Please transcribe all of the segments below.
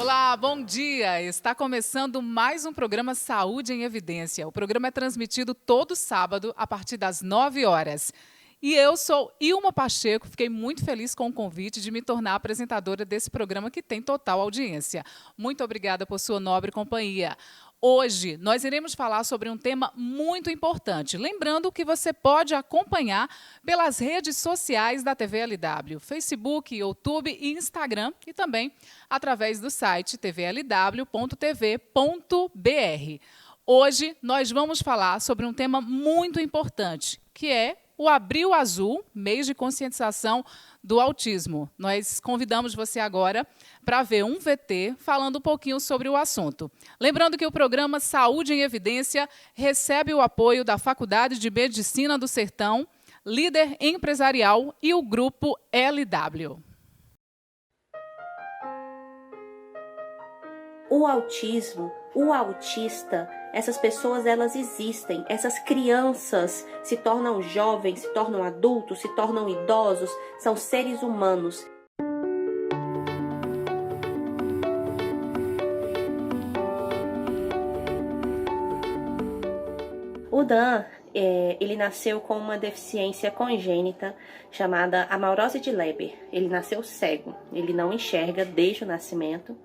Olá, bom dia! Está começando mais um programa Saúde em Evidência. O programa é transmitido todo sábado, a partir das 9 horas. E eu sou Ilma Pacheco, fiquei muito feliz com o convite de me tornar apresentadora desse programa que tem total audiência. Muito obrigada por sua nobre companhia. Hoje, nós iremos falar sobre um tema muito importante. Lembrando que você pode acompanhar pelas redes sociais da TV LW, Facebook, YouTube e Instagram, e também através do site tvlw.tv.br. Hoje, nós vamos falar sobre um tema muito importante, que é o Abril Azul, mês de conscientização do autismo. Nós convidamos você agora para ver um VT falando um pouquinho sobre o assunto. Lembrando que o programa Saúde em Evidência recebe o apoio da Faculdade de Medicina do Sertão, Líder Empresarial e o Grupo LW. O autismo, o autista, essas pessoas elas existem, essas crianças se tornam jovens, se tornam adultos, se tornam idosos, são seres humanos. O Dan, ele nasceu com uma deficiência congênita chamada amaurose de Leber. Ele nasceu cego, ele não enxerga desde o nascimento.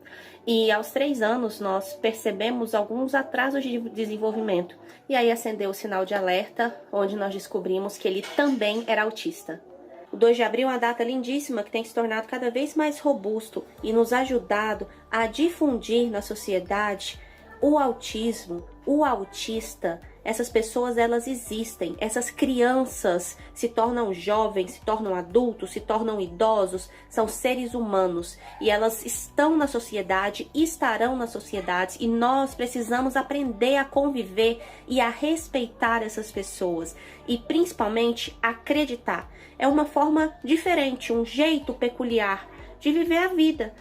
E aos 3 anos nós percebemos alguns atrasos de desenvolvimento. E aí acendeu o sinal de alerta, onde nós descobrimos que ele também era autista. O 2 de abril é uma data lindíssima que tem se tornado cada vez mais robusto e nos ajudado a difundir na sociedade o autismo, o autista. Essas pessoas elas existem, essas crianças se tornam jovens, se tornam adultos, se tornam idosos, são seres humanos e elas estão na sociedade, estarão na sociedade e nós precisamos aprender a conviver e a respeitar essas pessoas e principalmente acreditar. É uma forma diferente, um jeito peculiar de viver a vida.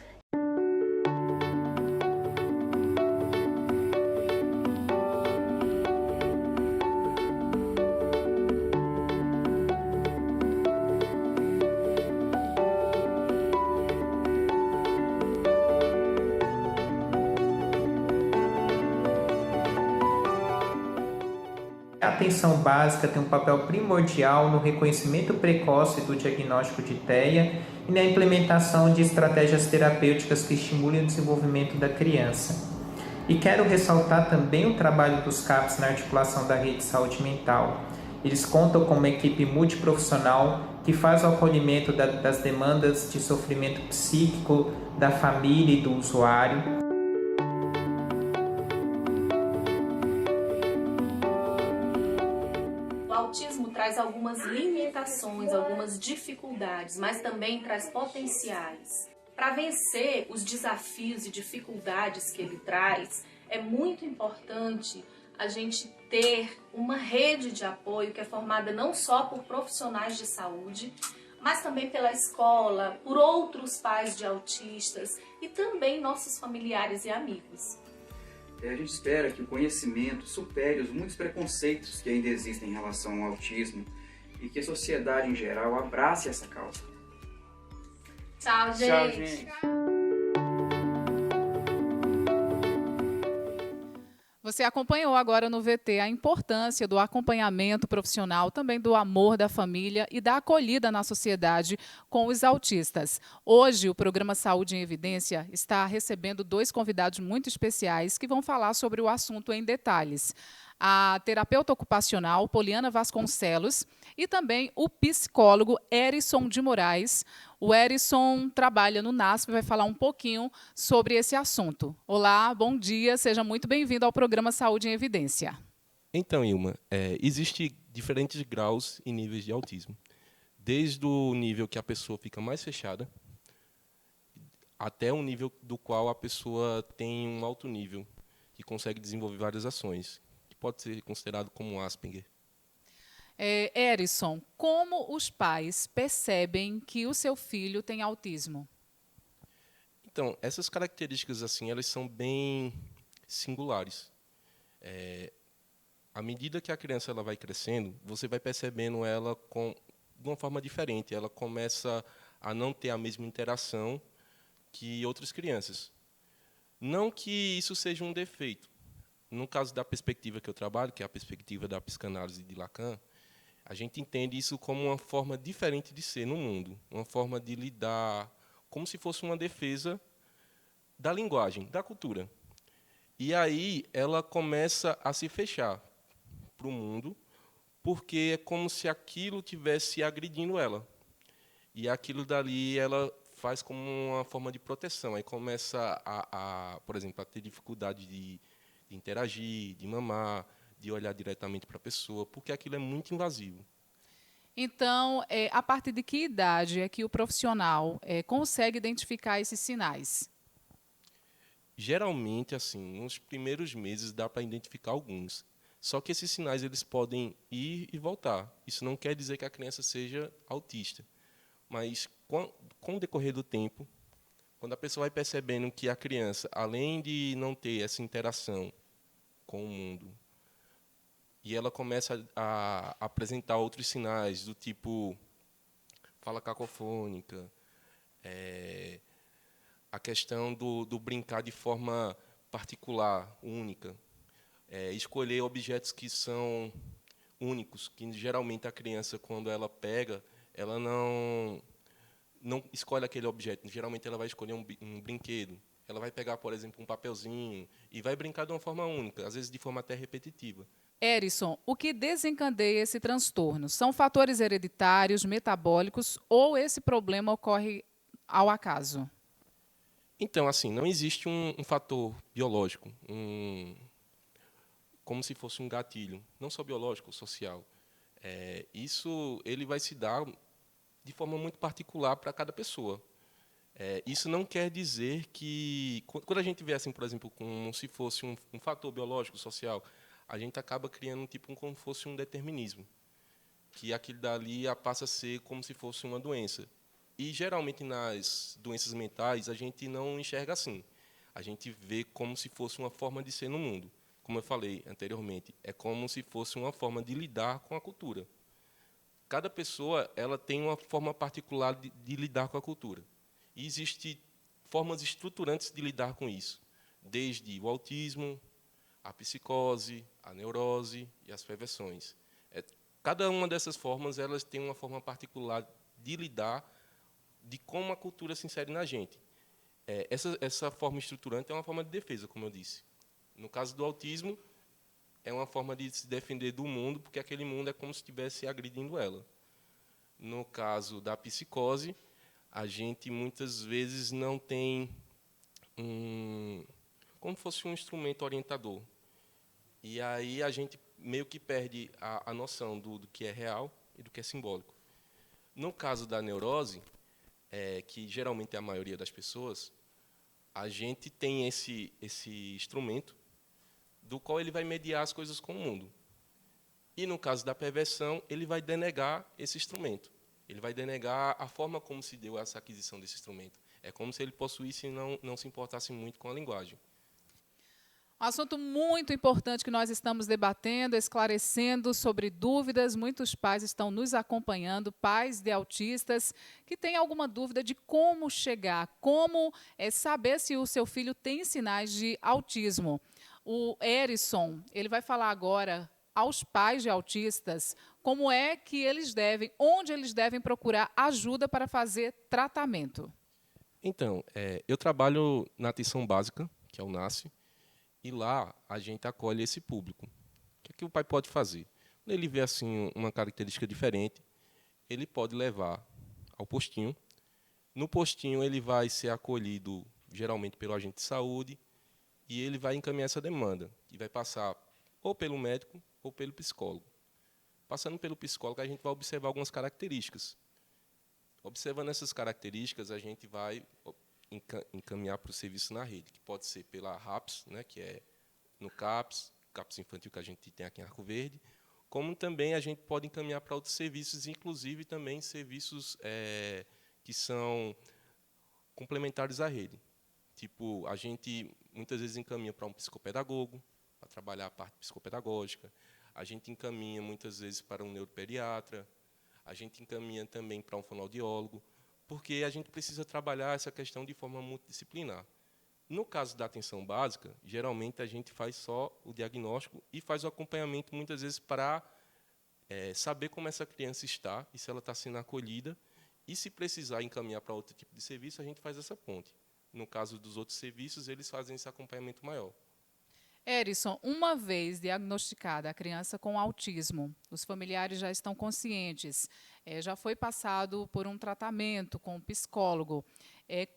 A atenção básica tem um papel primordial no reconhecimento precoce do diagnóstico de TEA e na implementação de estratégias terapêuticas que estimulem o desenvolvimento da criança. E quero ressaltar também o trabalho dos CAPs na articulação da rede de saúde mental. Eles contam com uma equipe multiprofissional que faz o acolhimento das demandas de sofrimento psíquico da família e do usuário. O autismo traz algumas limitações, algumas dificuldades, mas também traz potenciais. Para vencer os desafios e dificuldades que ele traz, é muito importante a gente ter uma rede de apoio que é formada não só por profissionais de saúde, mas também pela escola, por outros pais de autistas e também nossos familiares e amigos. A gente espera que o conhecimento supere os muitos preconceitos que ainda existem em relação ao autismo e que a sociedade em geral abrace essa causa. Tchau, gente! Tchau, gente! Você acompanhou agora no VT a importância do acompanhamento profissional, também do amor da família e da acolhida na sociedade com os autistas. Hoje, o programa Saúde em Evidência está recebendo 2 convidados muito especiais que vão falar sobre o assunto em detalhes. A terapeuta ocupacional Poliana Vasconcelos e também o psicólogo Erison de Moraes. O Erison trabalha no NASP e vai falar um pouquinho sobre esse assunto. Olá, bom dia, seja muito bem-vindo ao programa Saúde em Evidência. Então, Ilma, existem diferentes graus e níveis de autismo. Desde o nível que a pessoa fica mais fechada, até o nível do qual a pessoa tem um alto nível, que consegue desenvolver várias ações, que pode ser considerado como Asperger. Erison, como os pais percebem que o seu filho tem autismo? Então, essas características assim, elas são bem singulares. À medida que a criança ela vai crescendo, você vai percebendo ela de uma forma diferente. Ela começa a não ter a mesma interação que outras crianças. Não que isso seja um defeito. No caso da perspectiva que eu trabalho, que é a perspectiva da psicanálise de Lacan, a gente entende isso como uma forma diferente de ser no mundo, uma forma de lidar como se fosse uma defesa da linguagem, da cultura. E aí ela começa a se fechar para o mundo, porque é como se aquilo tivesse agredindo ela. E aquilo dali ela faz como uma forma de proteção. Aí começa, por exemplo, a ter dificuldade de interagir, de mamar, de olhar diretamente para a pessoa, porque aquilo é muito invasivo. Então, a partir de que idade é que o profissional consegue identificar esses sinais? Geralmente, assim, nos primeiros meses dá para identificar alguns. Só que esses sinais eles podem ir e voltar. Isso não quer dizer que a criança seja autista. Mas, com o decorrer do tempo, quando a pessoa vai percebendo que a criança, além de não ter essa interação com o mundo, e ela começa a apresentar outros sinais, do tipo fala cacofônica, a questão do brincar de forma particular, única, escolher objetos que são únicos, que geralmente a criança, quando ela pega, ela não escolhe aquele objeto. Geralmente ela vai escolher um brinquedo. Ela vai pegar, por exemplo, um papelzinho e vai brincar de uma forma única, às vezes de forma até repetitiva. Érison, o que desencadeia esse transtorno? São fatores hereditários, metabólicos ou esse problema ocorre ao acaso? Então, assim, não existe um fator biológico, como se fosse um gatilho, não só biológico, social. Isso ele vai se dar de forma muito particular para cada pessoa. Isso não quer dizer que, quando a gente vê assim, por exemplo, como se fosse um fator biológico, social, a gente acaba criando como se fosse um determinismo, que aquilo dali passa a ser como se fosse uma doença. E, geralmente, nas doenças mentais, a gente não enxerga assim. A gente vê como se fosse uma forma de ser no mundo. Como eu falei anteriormente, é como se fosse uma forma de lidar com a cultura. Cada pessoa ela tem uma forma particular de lidar com a cultura. E existem formas estruturantes de lidar com isso, desde o autismo, a psicose, a neurose e as perversões. Cada uma dessas formas elas tem uma forma particular de lidar de como a cultura se insere na gente. Essa forma estruturante é uma forma de defesa, como eu disse. No caso do autismo, é uma forma de se defender do mundo, porque aquele mundo é como se estivesse agredindo ela. No caso da psicose, a gente muitas vezes não tem como fosse um instrumento orientador. E aí a gente meio que perde a noção do que é real e do que é simbólico. No caso da neurose, que geralmente é a maioria das pessoas, a gente tem esse instrumento do qual ele vai mediar as coisas com o mundo. E, no caso da perversão, ele vai denegar esse instrumento. Ele vai denegar a forma como se deu essa aquisição desse instrumento. É como se ele possuísse e não se importasse muito com a linguagem. Um assunto muito importante que nós estamos debatendo, esclarecendo sobre dúvidas. Muitos pais estão nos acompanhando, pais de autistas, que têm alguma dúvida de como chegar, como saber se o seu filho tem sinais de autismo. O Érison, ele vai falar agora aos pais de autistas como é que eles devem, onde eles devem procurar ajuda para fazer tratamento. Então, eu trabalho na atenção básica, que é o NASF, e lá a gente acolhe esse público. O que o pai pode fazer? Quando ele vê assim uma característica diferente, ele pode levar ao postinho. No postinho ele vai ser acolhido geralmente pelo agente de saúde e ele vai encaminhar essa demanda, que vai passar ou pelo médico ou pelo psicólogo. Passando pelo psicólogo, a gente vai observar algumas características. Observando essas características, a gente vai encaminhar para o serviço na rede, que pode ser pela RAPS, né, que é no CAPS infantil que a gente tem aqui em Arco Verde, como também a gente pode encaminhar para outros serviços, inclusive também serviços que são complementares à rede. Tipo, a gente muitas vezes encaminha para um psicopedagogo, para trabalhar a parte psicopedagógica, a gente encaminha muitas vezes para um neuropediatra, a gente encaminha também para um fonoaudiólogo, porque a gente precisa trabalhar essa questão de forma multidisciplinar. No caso da atenção básica, geralmente a gente faz só o diagnóstico e faz o acompanhamento, muitas vezes, para saber como essa criança está e se ela está sendo acolhida. E, se precisar encaminhar para outro tipo de serviço, a gente faz essa ponte. No caso dos outros serviços, eles fazem esse acompanhamento maior. Hérison, uma vez diagnosticada a criança com autismo, os familiares já estão conscientes, já foi passado por um tratamento com um psicólogo.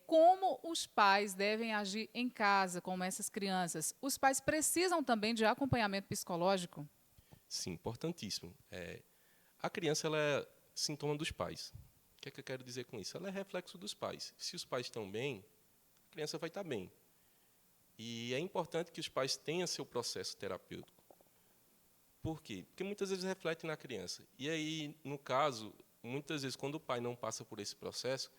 Como os pais devem agir em casa com essas crianças? Os pais precisam também de acompanhamento psicológico? Sim, importantíssimo. A criança ela é sintoma dos pais. O que é que eu quero dizer com isso? Ela é reflexo dos pais. Se os pais estão bem, a criança vai estar bem. E é importante que os pais tenham seu processo terapêutico. Por quê? Porque muitas vezes reflete na criança. E aí, no caso, muitas vezes, quando o pai não passa por esse processo,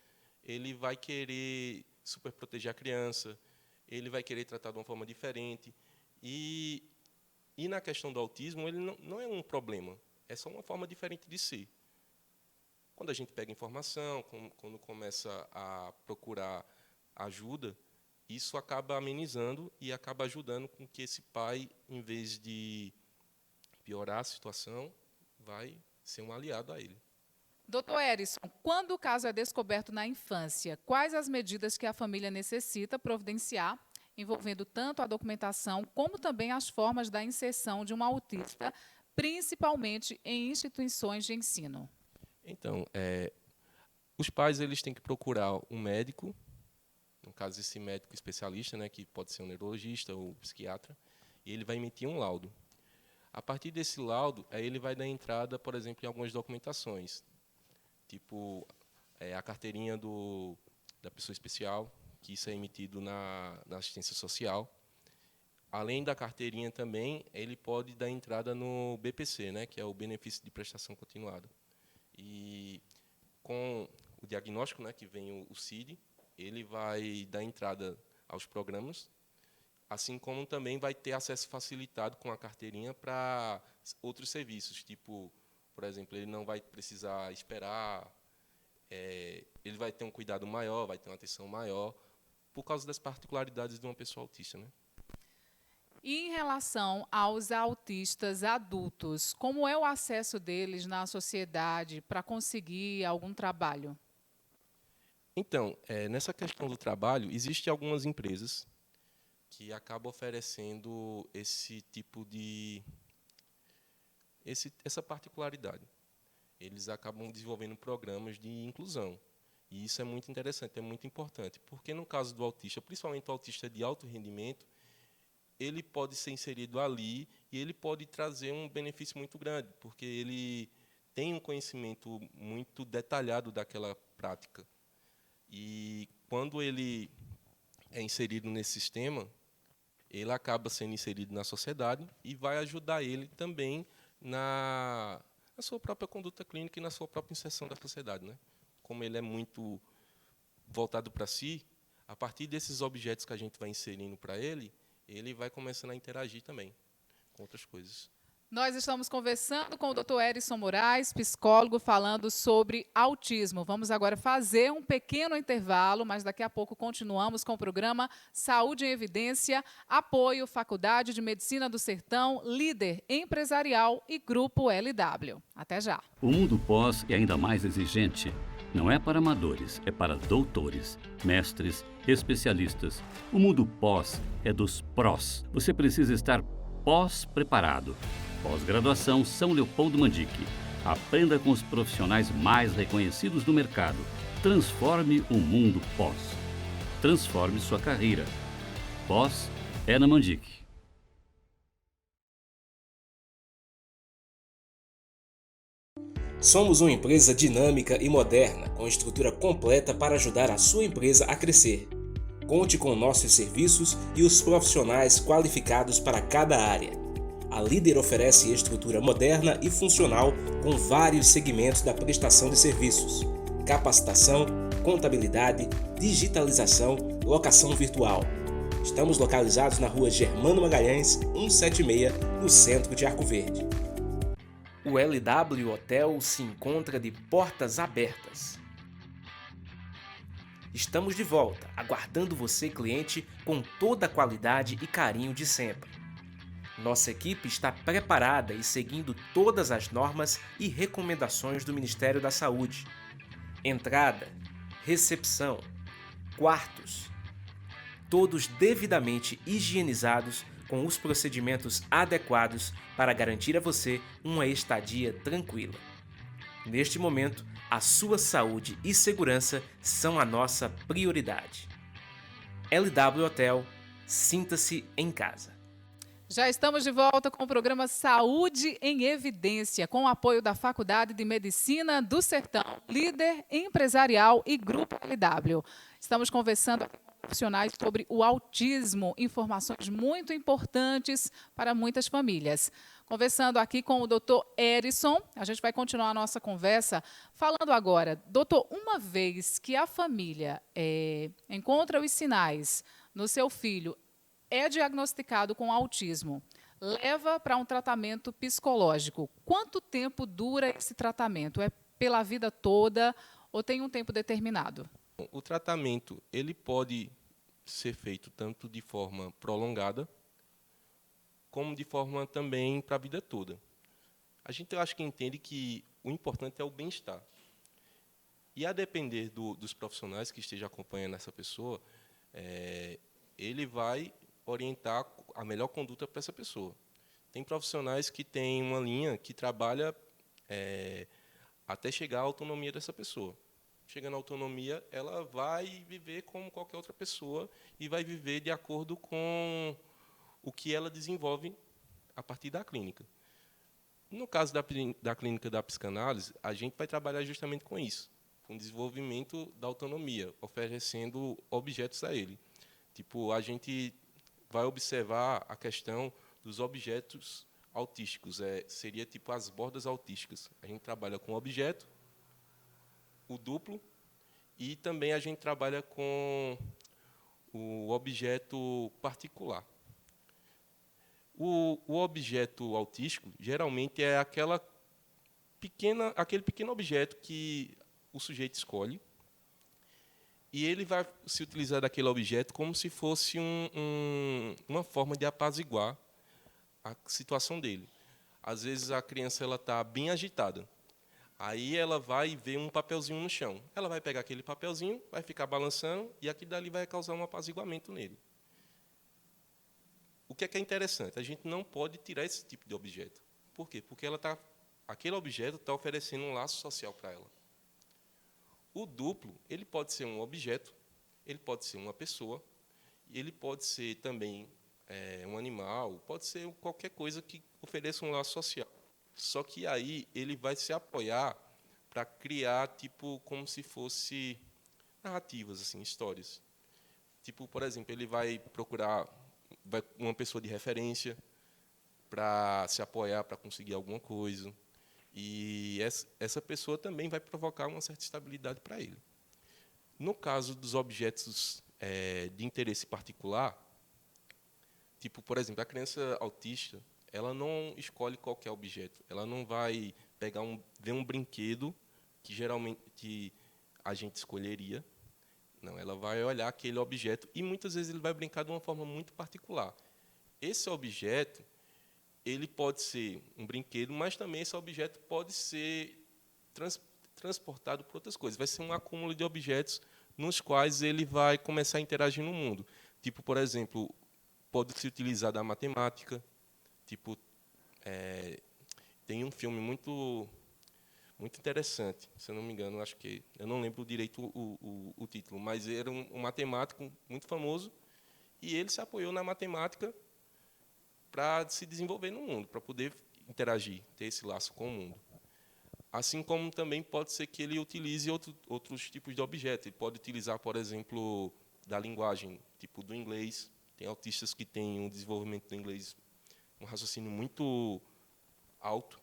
ele vai querer superproteger a criança, ele vai querer tratar de uma forma diferente. E na questão do autismo, ele não é um problema, é só uma forma diferente de ser. Quando a gente pega informação, quando começa a procurar ajuda, isso acaba amenizando e acaba ajudando com que esse pai, em vez de piorar a situação, vai ser um aliado a ele. Doutor Hérison, quando o caso é descoberto na infância, quais as medidas que a família necessita providenciar, envolvendo tanto a documentação como também as formas da inserção de um autista, principalmente em instituições de ensino? Então, os pais eles têm que procurar um médico, no caso esse médico especialista, né, que pode ser um neurologista ou um psiquiatra, e ele vai emitir um laudo. A partir desse laudo, aí ele vai dar entrada, por exemplo, em algumas documentações, tipo a carteirinha da pessoa especial, que isso é emitido na assistência social. Além da carteirinha também, ele pode dar entrada no BPC, né, que é o Benefício de Prestação Continuada. E com o diagnóstico, né, que vem o CID, ele vai dar entrada aos programas, assim como também vai ter acesso facilitado com a carteirinha para outros serviços, tipo, por exemplo, ele não vai precisar esperar, ele vai ter um cuidado maior, vai ter uma atenção maior, por causa das particularidades de uma pessoa autista, né? E em relação aos autistas adultos, como é o acesso deles na sociedade para conseguir algum trabalho? Então, nessa questão do trabalho, existem algumas empresas que acabam oferecendo esse tipo de essa particularidade. Eles acabam desenvolvendo programas de inclusão. E isso é muito interessante, é muito importante, porque no caso do autista, principalmente o autista de alto rendimento, ele pode ser inserido ali e ele pode trazer um benefício muito grande, porque ele tem um conhecimento muito detalhado daquela prática. E quando ele é inserido nesse sistema, ele acaba sendo inserido na sociedade e vai ajudar ele também na sua própria conduta clínica e na sua própria inserção da sociedade, né? Como ele é muito voltado para si, a partir desses objetos que a gente vai inserindo para ele, ele vai começando a interagir também com outras coisas. Nós estamos conversando com o Dr. Hérison Moraes, psicólogo, falando sobre autismo. Vamos agora fazer um pequeno intervalo, mas daqui a pouco continuamos com o programa Saúde em Evidência, apoio Faculdade de Medicina do Sertão, Líder Empresarial e Grupo LW. Até já. O mundo pós é ainda mais exigente. Não é para amadores, é para doutores, mestres, especialistas. O mundo pós é dos prós. Você precisa estar pós-preparado. Pós-graduação São Leopoldo Mandique. Aprenda com os profissionais mais reconhecidos do mercado. Transforme o mundo pós. Transforme sua carreira. Pós é na Mandique. Somos uma empresa dinâmica e moderna, com estrutura completa para ajudar a sua empresa a crescer. Conte com nossos serviços e os profissionais qualificados para cada área. A Líder oferece estrutura moderna e funcional com vários segmentos da prestação de serviços: capacitação, contabilidade, digitalização, locação virtual. Estamos localizados na rua Germano Magalhães, 176, no centro de Arco Verde. O LW Hotel se encontra de portas abertas. Estamos de volta, aguardando você, cliente, com toda a qualidade e carinho de sempre. Nossa equipe está preparada e seguindo todas as normas e recomendações do Ministério da Saúde. Entrada, recepção, quartos, todos devidamente higienizados com os procedimentos adequados para garantir a você uma estadia tranquila. Neste momento, a sua saúde e segurança são a nossa prioridade. LW Hotel, sinta-se em casa. Já estamos de volta com o programa Saúde em Evidência, com o apoio da Faculdade de Medicina do Sertão, Líder Empresarial e Grupo LW. Estamos conversando com profissionais sobre o autismo, informações muito importantes para muitas famílias. Conversando aqui com o Dr. Erison, a gente vai continuar a nossa conversa falando agora. Doutor, uma vez que a família encontra os sinais no seu filho, é diagnosticado com autismo, leva para um tratamento psicológico. Quanto tempo dura esse tratamento? É pela vida toda ou tem um tempo determinado? O tratamento ele pode ser feito tanto de forma prolongada, como de forma também para a vida toda. A gente, eu acho que entende que o importante é o bem-estar. E a depender dos profissionais que estejam acompanhando essa pessoa, ele vai orientar a melhor conduta para essa pessoa. Tem profissionais que têm uma linha que trabalha até chegar à autonomia dessa pessoa. Chegando à autonomia, ela vai viver como qualquer outra pessoa e vai viver de acordo com o que ela desenvolve a partir da clínica. No caso da clínica da psicanálise, a gente vai trabalhar justamente com isso, com o desenvolvimento da autonomia, oferecendo objetos a ele. Tipo, a gente vai observar a questão dos objetos autísticos, seria tipo as bordas autísticas. A gente trabalha com o objeto, o duplo, e também a gente trabalha com o objeto particular. O objeto autístico, geralmente, é aquele pequeno objeto que o sujeito escolhe, e ele vai se utilizar daquele objeto como se fosse uma forma de apaziguar a situação dele. Às vezes, a criança está bem agitada. Aí ela vai ver um papelzinho no chão. Ela vai pegar aquele papelzinho, vai ficar balançando, e aquilo dali vai causar um apaziguamento nele. O que é interessante? A gente não pode tirar esse tipo de objeto. Por quê? Porque aquele objeto está oferecendo um laço social para ela. O duplo, ele pode ser um objeto, ele pode ser uma pessoa, ele pode ser também um animal, pode ser qualquer coisa que ofereça um laço social. Só que aí ele vai se apoiar para criar tipo como se fosse narrativas, assim, histórias. Tipo, por exemplo, ele vai procurar uma pessoa de referência para se apoiar, para conseguir alguma coisa. E essa pessoa também vai provocar uma certa estabilidade para ele. No caso dos objetos de interesse particular, tipo, por exemplo, a criança autista, ela não escolhe qualquer objeto. Ela não vai ver um brinquedo que geralmente a gente escolheria. Não, ela vai olhar aquele objeto e muitas vezes ele vai brincar de uma forma muito particular. Esse objeto, ele pode ser um brinquedo, mas também esse objeto pode ser transportado por outras coisas. Vai ser um acúmulo de objetos nos quais ele vai começar a interagir no mundo. Tipo, por exemplo, pode se utilizar da matemática. Tipo, tem um filme muito interessante, se eu não me engano, acho que eu não lembro direito o título, mas era um matemático muito famoso e ele se apoiou na matemática para se desenvolver no mundo, para poder interagir, ter esse laço com o mundo. Assim como também pode ser que ele utilize outros tipos de objetos. Ele pode utilizar, por exemplo, da linguagem, tipo do inglês. Tem autistas que têm um desenvolvimento do inglês, um raciocínio muito alto,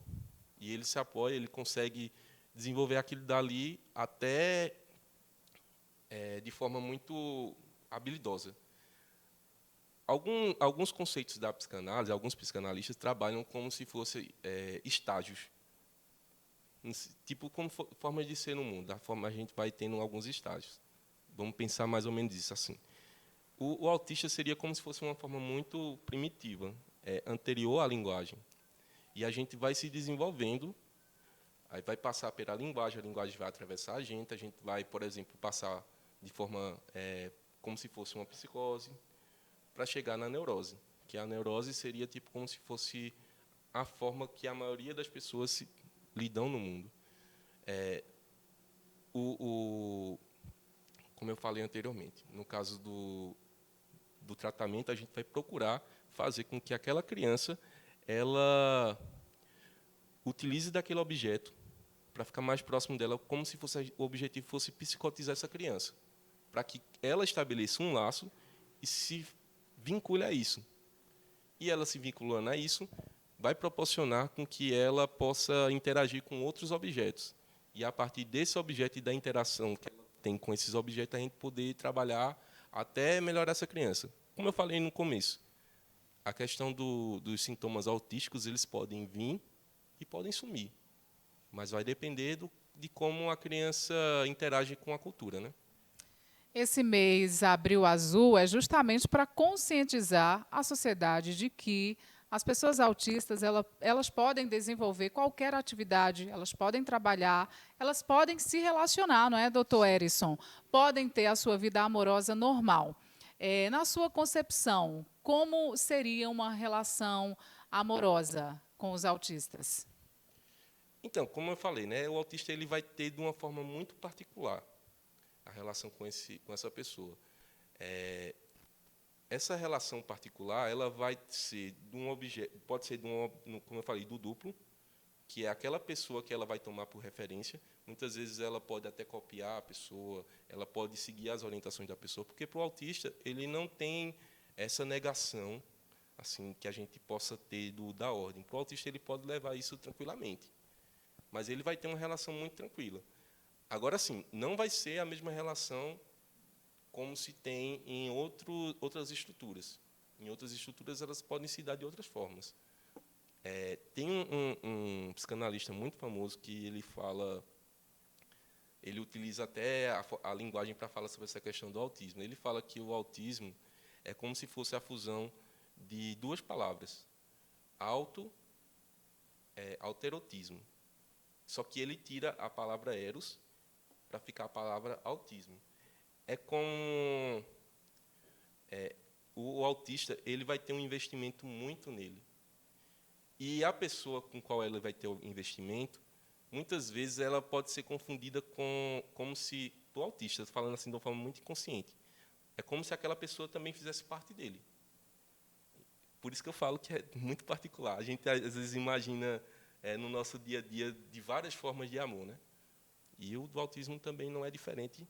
e ele se apoia, ele consegue desenvolver aquilo dali até de forma muito habilidosa. Alguns conceitos da psicanálise, alguns psicanalistas trabalham como se fossem estágios, tipo como formas de ser no mundo, da forma a gente vai tendo alguns estágios Vamos pensar mais ou menos isso assim. O autista seria como se fosse uma forma muito primitiva, anterior à linguagem. E a gente vai se desenvolvendo, aí vai passar pela linguagem, a linguagem vai atravessar a gente vai, por exemplo, passar de forma como se fosse uma psicose, para chegar na neurose, que a neurose seria tipo como se fosse a forma que a maioria das pessoas lidam no mundo. Como eu falei anteriormente, no caso do tratamento, a gente vai procurar fazer com que aquela criança ela utilize daquele objeto para ficar mais próximo dela, como se o objetivo fosse psicotizar essa criança, para que ela estabeleça um laço e se vincule a isso. E ela se vinculando a isso, vai proporcionar com que ela possa interagir com outros objetos. E, a partir desse objeto e da interação que ela tem com esses objetos, a gente poder trabalhar até melhorar essa criança. Como eu falei no começo, a questão dos sintomas autísticos, eles podem vir e podem sumir. Mas vai depender de como a criança interage com a cultura, né? Esse mês Abril Azul é justamente para conscientizar a sociedade de que as pessoas autistas elas podem desenvolver qualquer atividade, elas podem trabalhar, elas podem se relacionar, não é, doutor Erison? Podem ter a sua vida amorosa normal. Na sua concepção, como seria uma relação amorosa com os autistas? Então, como eu falei, né, o autista ele vai ter de uma forma muito particular a relação com essa pessoa. Essa relação particular, ela vai ser de um objeto, pode ser como eu falei, do duplo, que é aquela pessoa que ela vai tomar por referência. Muitas vezes ela pode até copiar a pessoa, ela pode seguir as orientações da pessoa, porque para o autista ele não tem essa negação assim que a gente possa ter da ordem. Para o autista ele pode levar isso tranquilamente, mas ele vai ter uma relação muito tranquila. Agora, sim, não vai ser a mesma relação como se tem em outras estruturas. Em outras estruturas, elas podem se dar de outras formas. Tem um psicanalista muito famoso que ele utiliza até a linguagem para falar sobre essa questão do autismo. Ele fala que o autismo é como se fosse a fusão de duas palavras, alterotismo. Só que ele tira a palavra eros para ficar a palavra autismo. O autista ele vai ter um investimento muito nele. E a pessoa com qual ela vai ter o investimento, muitas vezes ela pode ser confundida como se o autista, falando assim de uma forma muito inconsciente, é como se aquela pessoa também fizesse parte dele. Por isso que eu falo que é muito particular. A gente às vezes imagina no nosso dia a dia de várias formas de amor, né? E o do autismo também não é diferente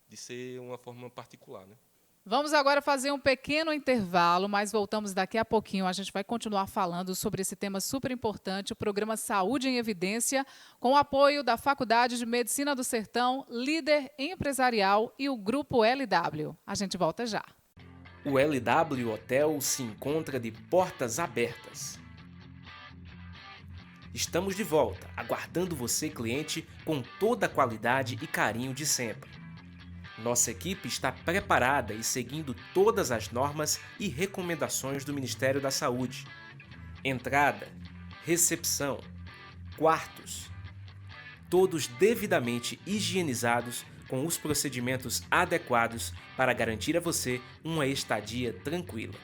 de ser uma forma particular, né? Vamos agora fazer um pequeno intervalo, mas voltamos daqui a pouquinho. A gente vai continuar falando sobre esse tema super importante, o programa Saúde em Evidência, com o apoio da Faculdade de Medicina do Sertão, Líder Empresarial e o Grupo LW. A gente volta já. O LW Hotel se encontra de portas abertas. Estamos de volta, aguardando você, cliente, com toda a qualidade e carinho de sempre. Nossa equipe está preparada e seguindo todas as normas e recomendações do Ministério da Saúde. Entrada, recepção, quartos, todos devidamente higienizados com os procedimentos adequados para garantir a você uma estadia tranquila.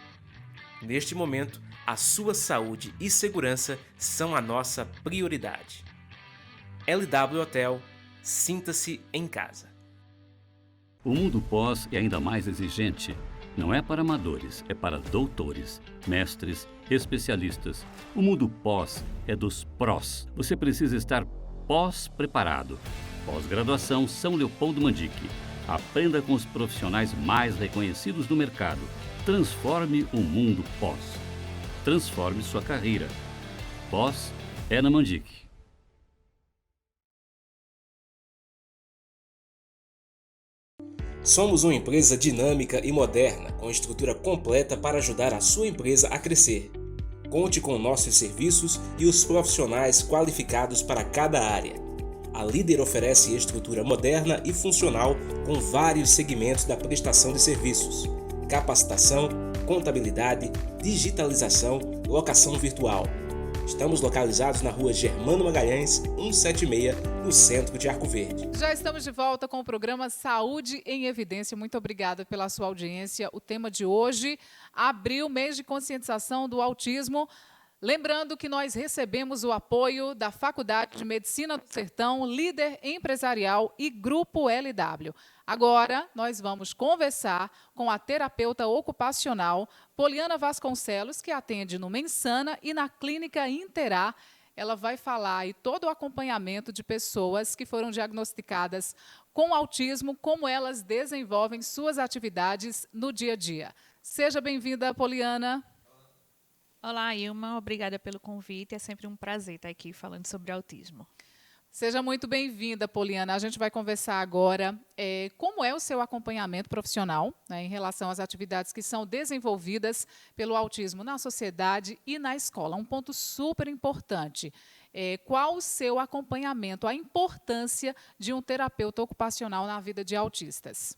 Neste momento, a sua saúde e segurança são a nossa prioridade. LW Hotel, sinta-se em casa. O mundo pós é ainda mais exigente. Não é para amadores, é para doutores, mestres, especialistas. O mundo pós é dos prós. Você precisa estar pós-preparado. Pós-graduação São Leopoldo Mandique. Aprenda com os profissionais mais reconhecidos do mercado. Transforme o mundo pós. Transforme sua carreira. Pós é na Mandique. Somos uma empresa dinâmica e moderna, com estrutura completa para ajudar a sua empresa a crescer. Conte com nossos serviços e os profissionais qualificados para cada área. A Líder oferece estrutura moderna e funcional com vários segmentos da prestação de serviços: capacitação, contabilidade, digitalização, locação virtual. Estamos localizados na rua Germano Magalhães, 176, no centro de Arco Verde. Já estamos de volta com o programa Saúde em Evidência. Muito obrigada pela sua audiência. O tema de hoje, abril, mês de conscientização do autismo. Lembrando que nós recebemos o apoio da Faculdade de Medicina do Sertão, Líder Empresarial e Grupo LW. Agora, nós vamos conversar com a terapeuta ocupacional Poliana Vasconcelos, que atende no Mensana e na Clínica Interá. Ela vai falar aí todo o acompanhamento de pessoas que foram diagnosticadas com autismo, como elas desenvolvem suas atividades no dia a dia. Seja bem-vinda, Poliana. Olá, Ilma. Obrigada pelo convite. É sempre um prazer estar aqui falando sobre autismo. Seja muito bem-vinda, Poliana. A gente vai conversar agora como é o seu acompanhamento profissional, né, em relação às atividades que são desenvolvidas pelo autismo na sociedade e na escola. Um ponto super importante. Qual o seu acompanhamento, a importância de um terapeuta ocupacional na vida de autistas?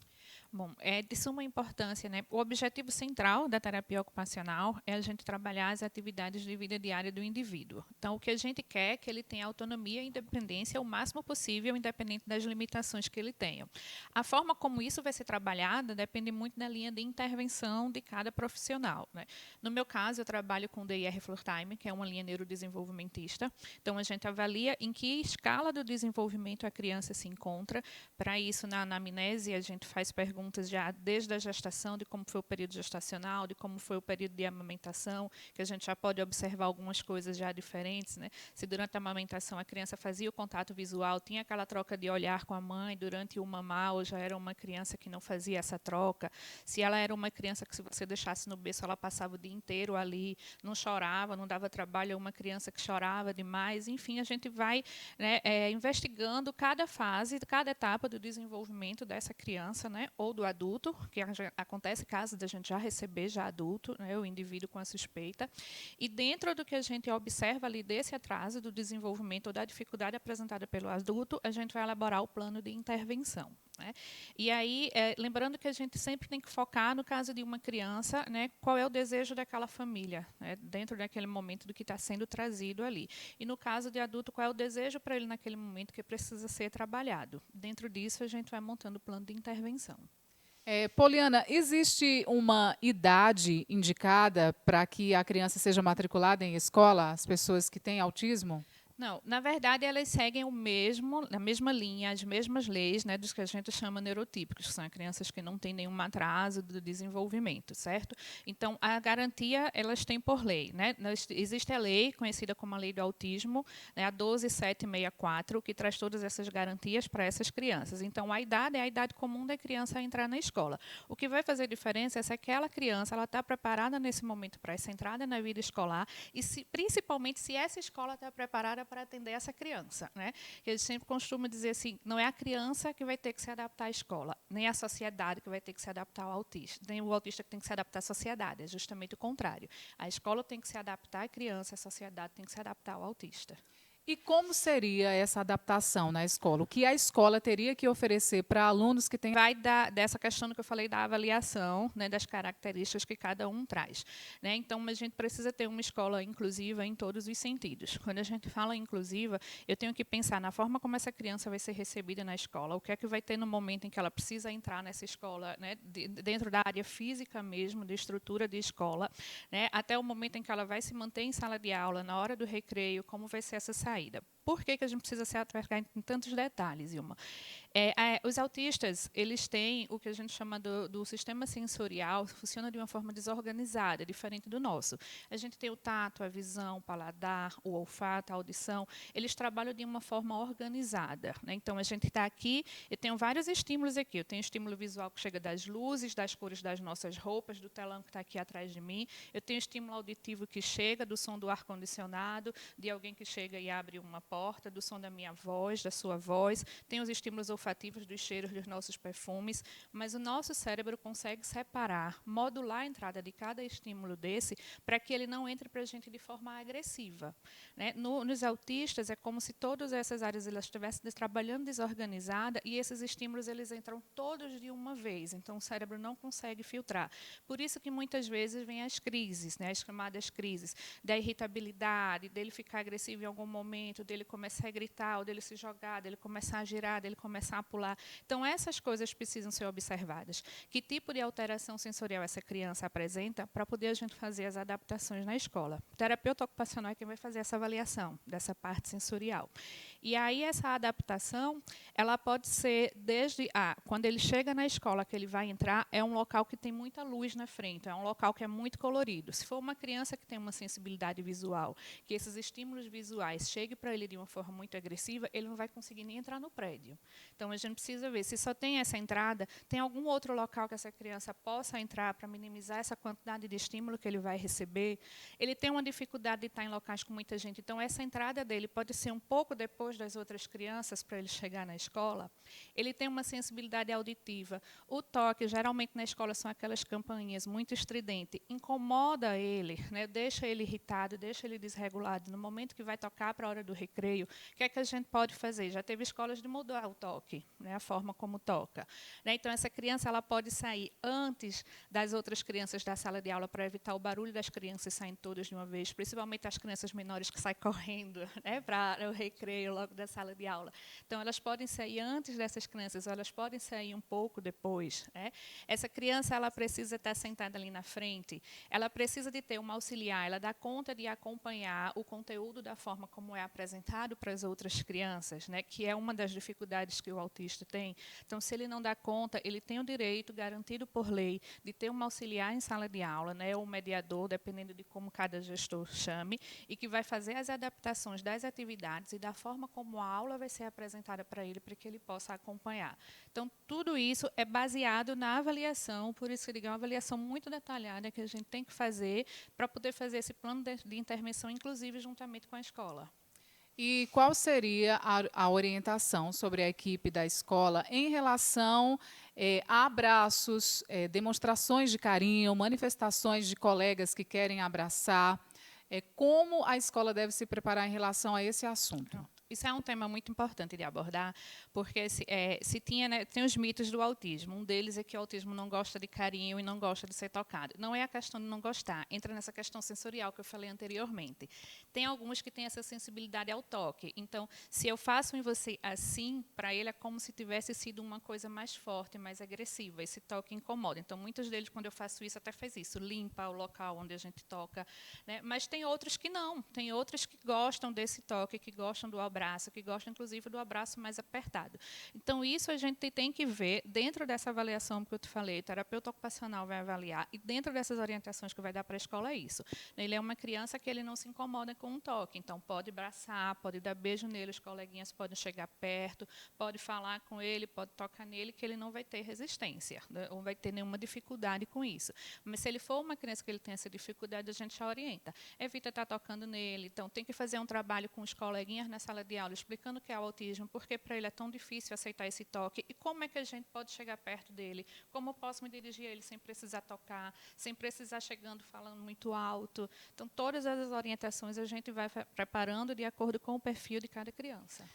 Bom, é de suma importância, né? O objetivo central da terapia ocupacional é a gente trabalhar as atividades de vida diária do indivíduo. Então, o que a gente quer é que ele tenha autonomia e independência o máximo possível, independente das limitações que ele tenha. A forma como isso vai ser trabalhada depende muito da linha de intervenção de cada profissional, né? No meu caso, eu trabalho com o DIR Floortime, que é uma linha neurodesenvolvimentista. Então, a gente avalia em que escala do desenvolvimento a criança se encontra. Para isso, na anamnese, a gente faz perguntas já desde a gestação, de como foi o período gestacional, de como foi o período de amamentação, que a gente já pode observar algumas coisas já diferentes, né? Se durante a amamentação a criança fazia o contato visual, tinha aquela troca de olhar com a mãe durante o mamar, ou já era uma criança que não fazia essa troca, se ela era uma criança que se você deixasse no berço ela passava o dia inteiro ali, não chorava, não dava trabalho, é uma criança que chorava demais, enfim, a gente vai, né, investigando cada fase, cada etapa do desenvolvimento dessa criança, né, ou do adulto, que acontece caso da gente já receber já adulto, né, o indivíduo com a suspeita, e dentro do que a gente observa ali desse atraso do desenvolvimento ou da dificuldade apresentada pelo adulto, a gente vai elaborar o plano de intervenção, né? E aí, lembrando que a gente sempre tem que focar no caso de uma criança, né, qual é o desejo daquela família, né, dentro daquele momento do que está sendo trazido ali. E no caso de adulto, qual é o desejo para ele naquele momento que precisa ser trabalhado. Dentro disso, a gente vai montando o plano de intervenção. Poliana, existe uma idade indicada para que a criança seja matriculada em escola, as pessoas que têm autismo? Não, na verdade, elas seguem a mesma linha, as mesmas leis, né, dos que a gente chama neurotípicos, que são crianças que não têm nenhum atraso do desenvolvimento, certo? Então, a garantia, elas têm por lei, né? Existe a lei, conhecida como a Lei do Autismo, né, a 12764, que traz todas essas garantias para essas crianças. Então, a idade é a idade comum da criança a entrar na escola. O que vai fazer diferença é se aquela criança está preparada nesse momento para essa entrada na vida escolar e, principalmente, se essa escola está preparada para atender essa criança, né? Que a gente sempre costuma dizer assim, não é a criança que vai ter que se adaptar à escola, nem a sociedade que vai ter que se adaptar ao autista, nem o autista que tem que se adaptar à sociedade, é justamente o contrário. A escola tem que se adaptar à criança, a sociedade tem que se adaptar ao autista. E como seria essa adaptação na escola? O que a escola teria que oferecer para alunos que têm... Vai dessa questão que eu falei da avaliação, né, das características que cada um traz, né? Então, a gente precisa ter uma escola inclusiva em todos os sentidos. Quando a gente fala inclusiva, eu tenho que pensar na forma como essa criança vai ser recebida na escola, o que é que vai ter no momento em que ela precisa entrar nessa escola, né, dentro da área física mesmo, de estrutura de escola, né, até o momento em que ela vai se manter em sala de aula, na hora do recreio, como vai ser essa saída. Por que a gente precisa se atracar em tantos detalhes, Ilma? Os autistas, eles têm o que a gente chama do sistema sensorial, funciona de uma forma desorganizada, diferente do nosso. A gente tem o tato, a visão, o paladar, o olfato, a audição, eles trabalham de uma forma organizada, né? Então, a gente está aqui, eu tenho vários estímulos aqui. Eu tenho estímulo visual que chega das luzes, das cores das nossas roupas, do telão que está aqui atrás de mim. Eu tenho estímulo auditivo que chega do som do ar-condicionado, de alguém que chega e abre uma porta importa do som da minha voz, da sua voz, tem os estímulos olfativos dos cheiros dos nossos perfumes, mas o nosso cérebro consegue separar, modular a entrada de cada estímulo desse para que ele não entre para a gente de forma agressiva, né? Nos autistas, é como se todas essas áreas elas estivessem trabalhando desorganizada e esses estímulos eles entram todos de uma vez, então o cérebro não consegue filtrar. Por isso que muitas vezes vem as crises, né, as chamadas crises, da irritabilidade, dele ficar agressivo em algum momento, dele começar a gritar, ou dele se jogar, dele começar a girar, dele começar a pular. Então, essas coisas precisam ser observadas. Que tipo de alteração sensorial essa criança apresenta para poder a gente fazer as adaptações na escola. O terapeuta ocupacional é quem vai fazer essa avaliação dessa parte sensorial. E aí, essa adaptação, ela pode ser desde quando ele chega na escola, que ele vai entrar, é um local que tem muita luz na frente, é um local que é muito colorido. Se for uma criança que tem uma sensibilidade visual, que esses estímulos visuais cheguem para ele de uma forma muito agressiva, ele não vai conseguir nem entrar no prédio. Então, a gente precisa ver se só tem essa entrada, tem algum outro local que essa criança possa entrar para minimizar essa quantidade de estímulo que ele vai receber. Ele tem uma dificuldade de estar em locais com muita gente, então essa entrada dele pode ser um pouco depois das outras crianças para ele chegar na escola. Ele tem uma sensibilidade auditiva. O toque, geralmente na escola, são aquelas campainhas muito estridentes, incomoda ele, né? Deixa ele irritado, deixa ele desregulado. No momento que vai tocar para a hora do recreio, o que é que a gente pode fazer? Já teve escolas de mudar o toque, né? A forma como toca. Né? Então, essa criança ela pode sair antes das outras crianças da sala de aula para evitar o barulho das crianças saindo todas de uma vez, principalmente as crianças menores que saem correndo, né? Para o recreio logo da sala de aula. Então, elas podem sair antes dessas crianças, ou elas podem sair um pouco depois. Né? Essa criança ela precisa estar sentada ali na frente, ela precisa de ter uma auxiliar, ela dá conta de acompanhar o conteúdo da forma como é apresentado para as outras crianças, né? Que é uma das dificuldades que o autista tem. Então, se ele não dá conta, ele tem o direito, garantido por lei, de ter uma auxiliar em sala de aula, né? Ou um mediador, dependendo de como cada gestor chame, e que vai fazer as adaptações das atividades e da forma como a aula vai ser apresentada para ele que ele possa acompanhar. Então, tudo isso é baseado na avaliação, por isso que eu digo, é uma avaliação muito detalhada que a gente tem que fazer para poder fazer esse plano de intervenção, inclusive juntamente com a escola. E qual seria a orientação sobre a equipe da escola em relação a abraços, demonstrações de carinho, manifestações de colegas que querem abraçar? Como a escola deve se preparar em relação a esse assunto? Isso é um tema muito importante de abordar, porque se tinha, né, tem os mitos do autismo. Um deles é que o autismo não gosta de carinho e não gosta de ser tocado. Não é a questão de não gostar, entra nessa questão sensorial que eu falei anteriormente. Tem alguns que têm essa sensibilidade ao toque. Então, se eu faço em você assim, para ele é como se tivesse sido uma coisa mais forte, mais agressiva. Esse toque incomoda. Então, muitos deles, quando eu faço isso, até faz isso, limpa o local onde a gente toca. Né? Mas tem outros que não. Tem outros que gostam desse toque, que gostam do abraço, que gosta, inclusive, do abraço mais apertado. Então, isso a gente tem que ver dentro dessa avaliação que eu te falei, o terapeuta ocupacional vai avaliar, e dentro dessas orientações que vai dar para a escola é isso. Ele é uma criança que ele não se incomoda com um toque, então pode abraçar, pode dar beijo nele, os coleguinhas podem chegar perto, pode falar com ele, pode tocar nele, que ele não vai ter resistência, não vai ter nenhuma dificuldade com isso. Mas se ele for uma criança que ele tem essa dificuldade, a gente já orienta. Evita estar tocando nele, então tem que fazer um trabalho com os coleguinhas na sala de aula, explicando o que é o autismo, porque para ele é tão difícil aceitar esse toque, e como é que a gente pode chegar perto dele, como eu posso me dirigir a ele sem precisar tocar, sem precisar chegando falando muito alto. Então, todas as orientações a gente vai preparando de acordo com o perfil de cada criança.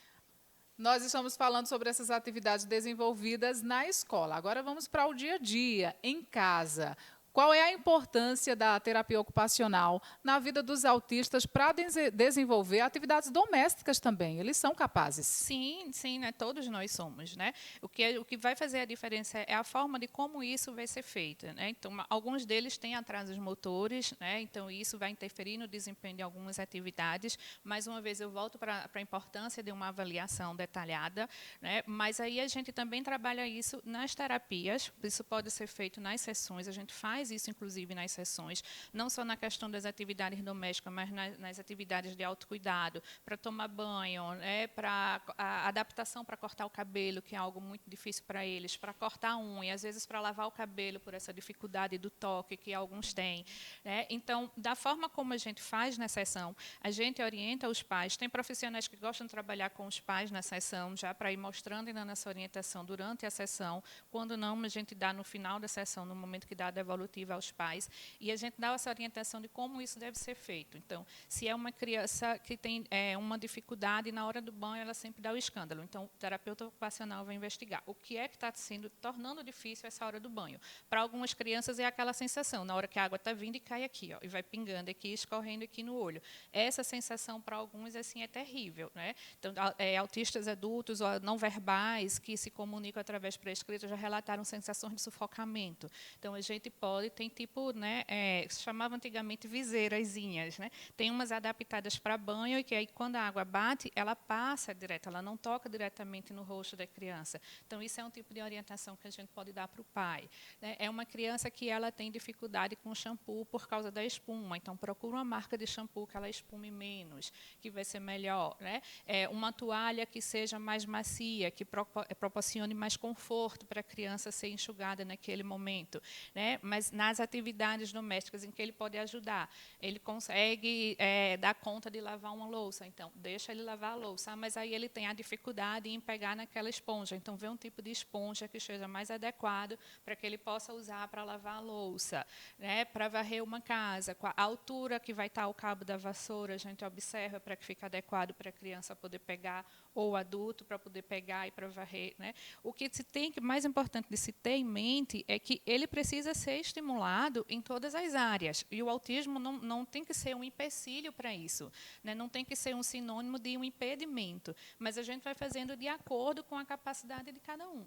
Nós estamos falando sobre essas atividades desenvolvidas na escola. Agora vamos para o dia a dia, em casa. Qual é a importância da terapia ocupacional na vida dos autistas para desenvolver atividades domésticas também? Eles são capazes? Sim, sim, né? Todos nós somos. Né? O que vai fazer a diferença é a forma de como isso vai ser feito. Né? Então, alguns deles têm atrasos motores, né? Então isso vai interferir no desempenho de algumas atividades. Mais uma vez, eu volto para a importância de uma avaliação detalhada, né? Mas aí a gente também trabalha isso nas terapias, isso pode ser feito nas sessões, a gente faz faz isso, inclusive, nas sessões, não só na questão das atividades domésticas, mas nas atividades de autocuidado, para tomar banho, né, para a adaptação para cortar o cabelo, que é algo muito difícil para eles, para cortar a unha, às vezes para lavar o cabelo, por essa dificuldade do toque que alguns têm, né? Então, da forma como a gente faz na sessão, a gente orienta os pais, tem profissionais que gostam de trabalhar com os pais na sessão, já para ir mostrando e dando essa orientação durante a sessão, quando não, a gente dá no final da sessão, no momento que dá a devolutiva aos pais, e a gente dá essa orientação de como isso deve ser feito. Então, se é uma criança que tem uma dificuldade, na hora do banho ela sempre dá o escândalo, então o terapeuta ocupacional vai investigar o que é que está tornando difícil essa hora do banho. Para algumas crianças é aquela sensação, na hora que a água está vindo e cai aqui, ó, e vai pingando aqui, escorrendo aqui no olho. Essa sensação para alguns assim é terrível, né? Então, autistas adultos ou não verbais que se comunicam através para escrita já relataram sensações de sufocamento. Então, a gente tem tipo, né, se chamava antigamente viseirazinhas, né? Tem umas adaptadas para banho e que aí quando a água bate, ela passa direto, ela não toca diretamente no rosto da criança. Então, isso é um tipo de orientação que a gente pode dar para o pai, né? É uma criança que ela tem dificuldade com shampoo por causa da espuma, então procura uma marca de shampoo que ela espume menos, que vai ser melhor, né? Uma toalha que seja mais macia, que proporcione mais conforto para a criança ser enxugada naquele momento, né? Mas nas atividades domésticas em que ele pode ajudar, ele consegue dar conta de lavar uma louça, então deixa ele lavar a louça, mas aí ele tem a dificuldade em pegar naquela esponja, então vê um tipo de esponja que seja mais adequado para que ele possa usar para lavar a louça, né? Para varrer uma casa, com a altura que vai estar o cabo da vassoura, a gente observa para que fique adequado para a criança poder pegar, ou o adulto para poder pegar e para varrer, né? O que se tem, mais importante de se ter em mente é que ele precisa ser estimulado em todas as áreas, e o autismo não tem que ser um empecilho para isso, né? Não tem que ser um sinônimo de um impedimento, mas a gente vai fazendo de acordo com a capacidade de cada um.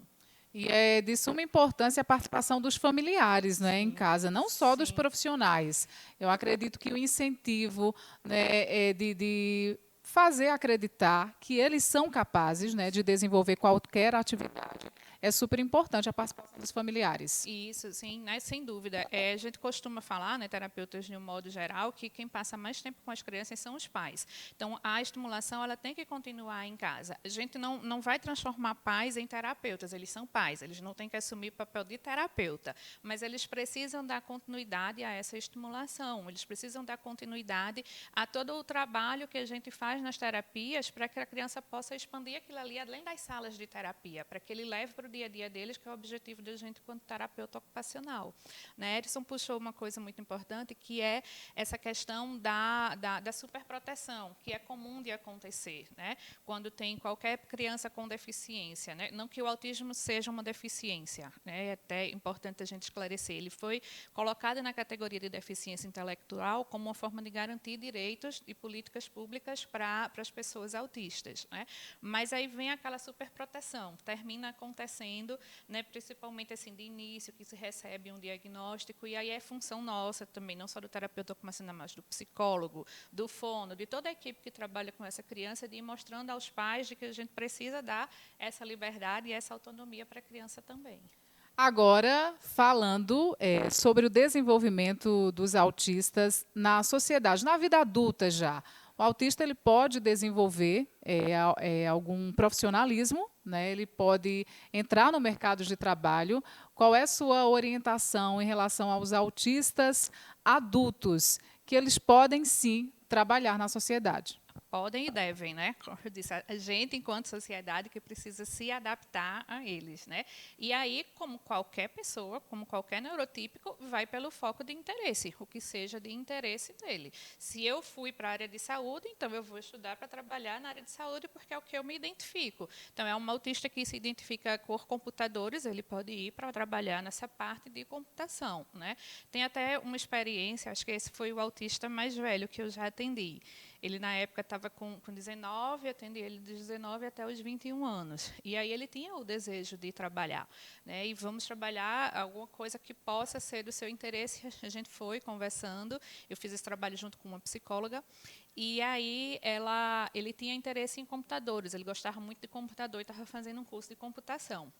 E é de suma importância a participação dos familiares, né, em casa, não só dos profissionais. Eu acredito que o incentivo, né, de fazer acreditar que eles são capazes, né, de desenvolver qualquer atividade. É super importante a participação dos familiares. Isso, sim, né, sem dúvida. A gente costuma falar, né, terapeutas de um modo geral, que quem passa mais tempo com as crianças são os pais. Então, a estimulação ela tem que continuar em casa. A gente não vai transformar pais em terapeutas, eles são pais, eles não têm que assumir o papel de terapeuta, mas eles precisam dar continuidade a essa estimulação, eles precisam dar continuidade a todo o trabalho que a gente faz nas terapias para que a criança possa expandir aquilo ali além das salas de terapia, para que ele leve para o dia a dia deles, que é o objetivo da gente quanto terapeuta ocupacional. Né? Edson puxou uma coisa muito importante, que é essa questão da superproteção, que é comum de acontecer, né? Quando tem qualquer criança com deficiência. Né? Não que o autismo seja uma deficiência, né? É até importante a gente esclarecer. Ele foi colocado na categoria de deficiência intelectual como uma forma de garantir direitos e políticas públicas para as pessoas autistas. Né? Mas aí vem aquela superproteção, termina acontecendo, né, principalmente assim, de início, que se recebe um diagnóstico, e aí é função nossa também, não só do terapeuta ocupacional, mas do psicólogo, do fono, de toda a equipe que trabalha com essa criança, de ir mostrando aos pais de que a gente precisa dar essa liberdade e essa autonomia para a criança também. Agora, falando sobre o desenvolvimento dos autistas na sociedade, na vida adulta já. O autista ele pode desenvolver algum profissionalismo, né? Ele pode entrar no mercado de trabalho. Qual é a sua orientação em relação aos autistas adultos, que eles podem, sim, trabalhar na sociedade? Podem e devem, né? Como eu disse, a gente, enquanto sociedade, que precisa se adaptar a eles, né? E aí, como qualquer pessoa, como qualquer neurotípico, vai pelo foco de interesse, o que seja de interesse dele. Se eu fui para a área de saúde, então eu vou estudar para trabalhar na área de saúde, porque é o que eu me identifico. Então, é um autista que se identifica com computadores, ele pode ir para trabalhar nessa parte de computação, né? Tem até uma experiência, acho que esse foi o autista mais velho que eu já atendi. Ele, na época, estava com 19, atendi ele de 19 até os 21 anos. E aí ele tinha o desejo de trabalhar. Né? E vamos trabalhar alguma coisa que possa ser do seu interesse. A gente foi conversando, eu fiz esse trabalho junto com uma psicóloga. E aí ele tinha interesse em computadores, ele gostava muito de computador e estava fazendo um curso de computação.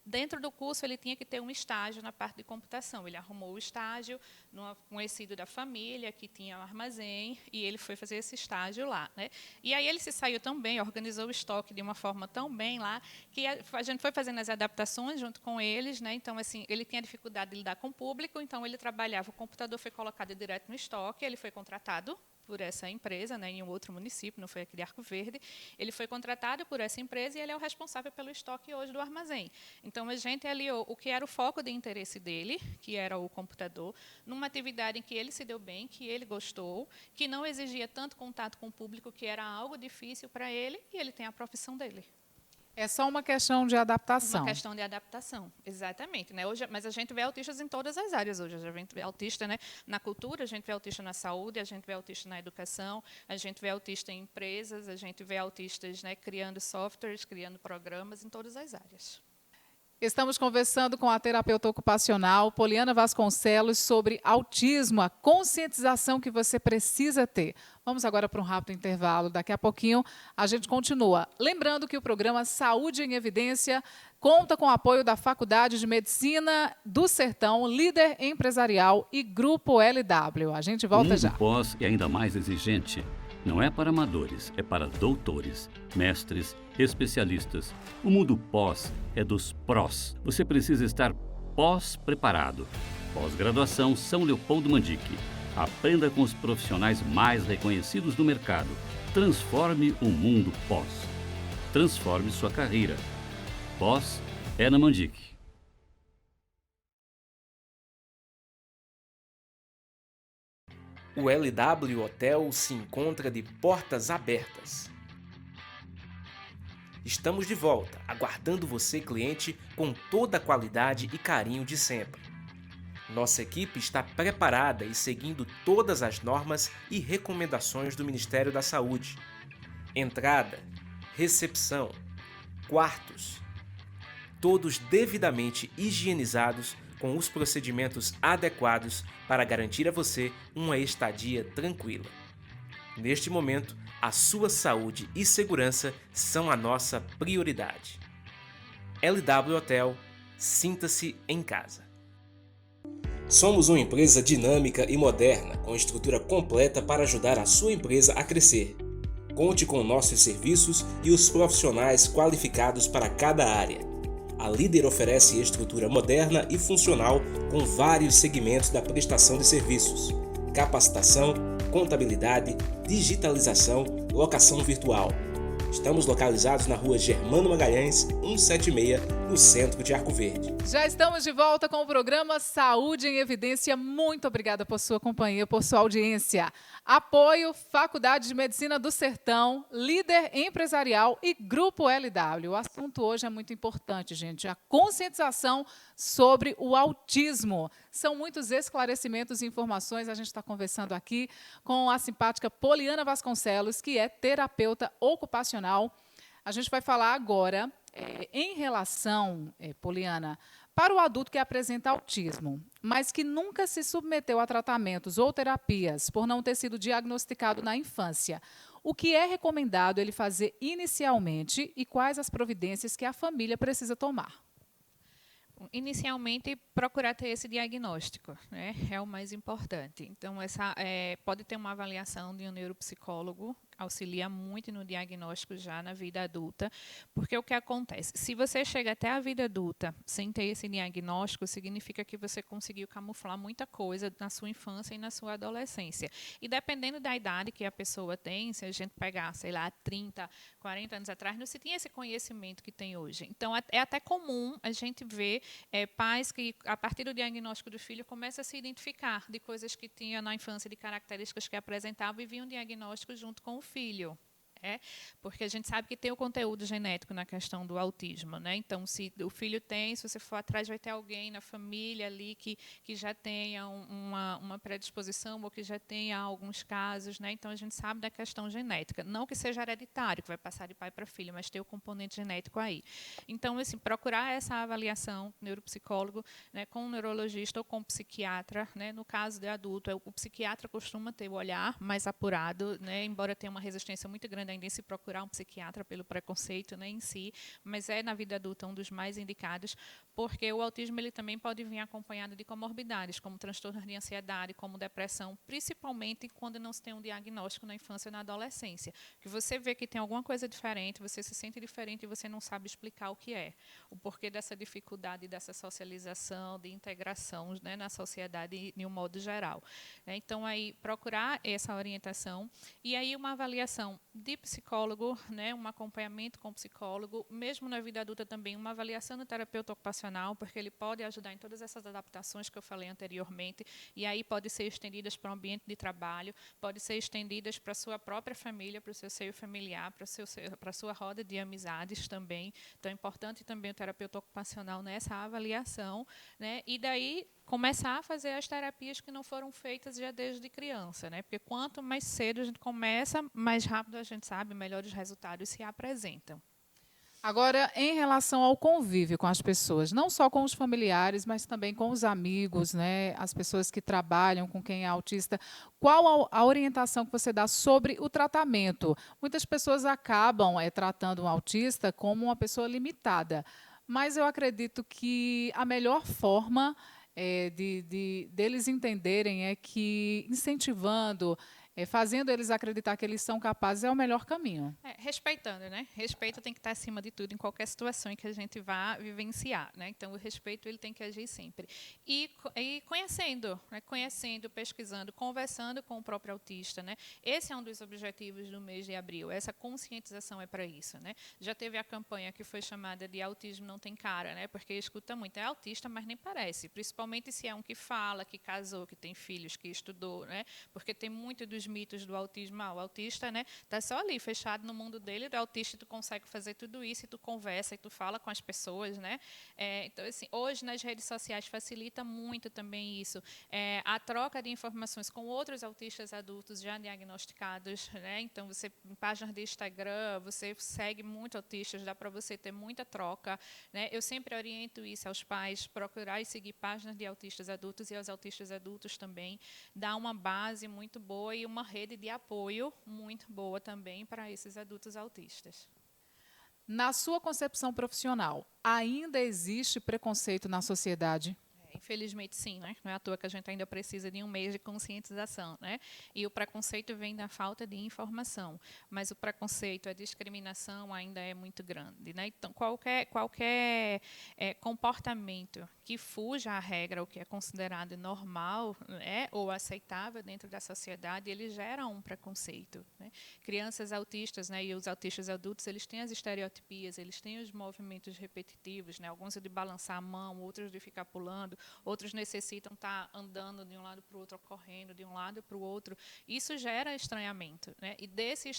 Dentro do curso, ele tinha que ter um estágio na parte de computação. Ele arrumou o estágio num conhecido da família, que tinha um armazém, e ele foi fazer esse estágio lá, né? E aí ele se saiu tão bem, organizou o estoque de uma forma tão bem lá, que a gente foi fazendo as adaptações junto com eles, né? Então, assim, ele tinha dificuldade de lidar com o público, então ele trabalhava, o computador foi colocado direto no estoque, ele foi contratado por essa empresa, né, em um outro município, não foi aqui de Arco Verde. Ele foi contratado por essa empresa e ele é o responsável pelo estoque hoje do armazém. Então, a gente aliou o que era o foco de interesse dele, que era o computador, numa atividade em que ele se deu bem, que ele gostou, que não exigia tanto contato com o público, que era algo difícil para ele, e ele tem a profissão dele. É só uma questão de adaptação. Uma questão de adaptação, exatamente. Né? Hoje, mas a gente vê autistas em todas as áreas hoje. A gente vê autista, né, na cultura, a gente vê autista na saúde, a gente vê autista na educação, a gente vê autista em empresas, a gente vê autistas, né, criando softwares, criando programas em todas as áreas. Estamos conversando com a terapeuta ocupacional, Poliana Vasconcelos, sobre autismo, a conscientização que você precisa ter. Vamos agora para um rápido intervalo. Daqui a pouquinho a gente continua. Lembrando que o programa Saúde em Evidência conta com o apoio da Faculdade de Medicina do Sertão, Líder Empresarial e Grupo LW. A gente volta já. O mundo pós é ainda mais exigente. Não é para amadores, é para doutores, mestres, especialistas. O mundo pós é dos prós. Você precisa estar pós-preparado. Pós-graduação São Leopoldo Mandique. Aprenda com os profissionais mais reconhecidos do mercado. Transforme o mundo pós. Transforme sua carreira. Pós é na Mandique. O LW Hotel se encontra de portas abertas. Estamos de volta, aguardando você, cliente, com toda a qualidade e carinho de sempre. Nossa equipe está preparada e seguindo todas as normas e recomendações do Ministério da Saúde. Entrada, recepção, quartos, todos devidamente higienizados com os procedimentos adequados para garantir a você uma estadia tranquila. Neste momento, a sua saúde e segurança são a nossa prioridade. LW Hotel, sinta-se em casa. Somos uma empresa dinâmica e moderna, com estrutura completa para ajudar a sua empresa a crescer. Conte com nossos serviços e os profissionais qualificados para cada área. A Líder oferece estrutura moderna e funcional com vários segmentos da prestação de serviços: capacitação, contabilidade, digitalização, locação virtual. Estamos localizados na rua Germano Magalhães, 176, no centro de Arco Verde. Já estamos de volta com o programa Saúde em Evidência. Muito obrigada por sua companhia, por sua audiência. Apoio Faculdade de Medicina do Sertão, Líder Empresarial e Grupo LW. O assunto hoje é muito importante, gente. A conscientização sobre o autismo. São muitos esclarecimentos e informações. A gente está conversando aqui com a simpática Poliana Vasconcelos, que é terapeuta ocupacional. A gente vai falar agora em relação, Poliana, para o adulto que apresenta autismo, mas que nunca se submeteu a tratamentos ou terapias por não ter sido diagnosticado na infância. O que é recomendado ele fazer inicialmente e quais as providências que a família precisa tomar? Inicialmente, procurar ter esse diagnóstico, né? É o mais importante. Então, pode ter uma avaliação de um neuropsicólogo, auxilia muito no diagnóstico já na vida adulta, porque o que acontece? Se você chega até a vida adulta sem ter esse diagnóstico, significa que você conseguiu camuflar muita coisa na sua infância e na sua adolescência. E dependendo da idade que a pessoa tem, se a gente pegar, sei lá, 30, 40 anos atrás, não se tinha esse conhecimento que tem hoje. Então, é até comum a gente ver pais que, a partir do diagnóstico do filho, começam a se identificar de coisas que tinha na infância, de características que apresentavam e viam o diagnóstico junto com o filho. Porque a gente sabe que tem o conteúdo genético na questão do autismo, né? Então, se o filho tem, se você for atrás, vai ter alguém na família ali que já tenha uma predisposição ou que já tenha alguns casos, né? Então, a gente sabe da questão genética. Não que seja hereditário, que vai passar de pai para filho, mas tem o componente genético aí. Então, assim, procurar essa avaliação, neuropsicólogo, né, com um neurologista ou com um psiquiatra, né? No caso de adulto, o psiquiatra costuma ter o olhar mais apurado, né? Embora tenha uma resistência muito grande ainda em se procurar um psiquiatra pelo preconceito, né, em si, mas é na vida adulta um dos mais indicados, porque o autismo ele também pode vir acompanhado de comorbidades, como transtornos de ansiedade, como depressão, principalmente quando não se tem um diagnóstico na infância e na adolescência, que você vê que tem alguma coisa diferente, você se sente diferente e você não sabe explicar o que é, o porquê dessa dificuldade, dessa socialização, de integração, né, na sociedade de um modo geral. Então, aí, procurar essa orientação e aí uma avaliação de psicólogo, né, um acompanhamento com psicólogo, mesmo na vida adulta também, uma avaliação do terapeuta ocupacional, porque ele pode ajudar em todas essas adaptações que eu falei anteriormente, e aí pode ser estendidas para o ambiente de trabalho, pode ser estendidas para a sua própria família, para o seu seio familiar, para a sua roda de amizades também. Então, é importante também o terapeuta ocupacional nessa avaliação, né, e daí começar a fazer as terapias que não foram feitas já desde criança, né? Porque quanto mais cedo a gente começa, mais rápido a gente sabe, melhores resultados se apresentam. Agora, em relação ao convívio com as pessoas, não só com os familiares, mas também com os amigos, né, as pessoas que trabalham com quem é autista, qual a orientação que você dá sobre o tratamento? Muitas pessoas acabam tratando um autista como uma pessoa limitada, mas eu acredito que a melhor forma deles entenderem é que incentivando, fazendo eles acreditar que eles são capazes é o melhor caminho. Respeitando, né? Respeito tem que estar acima de tudo em qualquer situação em que a gente vá vivenciar, né? Então, o respeito ele tem que agir sempre. E conhecendo, né? Conhecendo, pesquisando, conversando com o próprio autista, né? Esse é um dos objetivos do mês de abril. Essa conscientização é para isso, né? Já teve a campanha que foi chamada de Autismo Não Tem Cara, né? Porque escuta muito, é autista, mas nem parece. Principalmente se é um que fala, que casou, que tem filhos, que estudou, né? Porque tem muito dos mitos do autismo. O autista, né, tá só ali, fechado no mundo dele, do autista tu consegue fazer tudo isso, e tu conversa, e tu fala com as pessoas, né? Então, assim, hoje nas redes sociais facilita muito também isso. A troca de informações com outros autistas adultos já diagnosticados, né? Então, você, em páginas de Instagram, você segue muito autistas, dá para você ter muita troca, né? Eu sempre oriento isso aos pais, procurar e seguir páginas de autistas adultos e aos autistas adultos também, dá uma base muito boa e uma rede de apoio muito boa também para esses adultos autistas. Na sua concepção profissional, ainda existe preconceito na sociedade? Infelizmente, sim, né? Não é à toa que a gente ainda precisa de um mês de conscientização, né? E o preconceito vem da falta de informação, mas o preconceito, a discriminação ainda é muito grande, né? Então, qualquer comportamento que fuja à regra, o que é considerado normal, né, ou aceitável dentro da sociedade, ele gera um preconceito, né? Crianças autistas, né, e os autistas adultos, eles têm as estereotipias, eles têm os movimentos repetitivos, né? Alguns de balançar a mão, outros de ficar pulando, outros necessitam estar andando de um lado para o outro, correndo de um lado para o outro. Isso gera estranhamento, né? E desse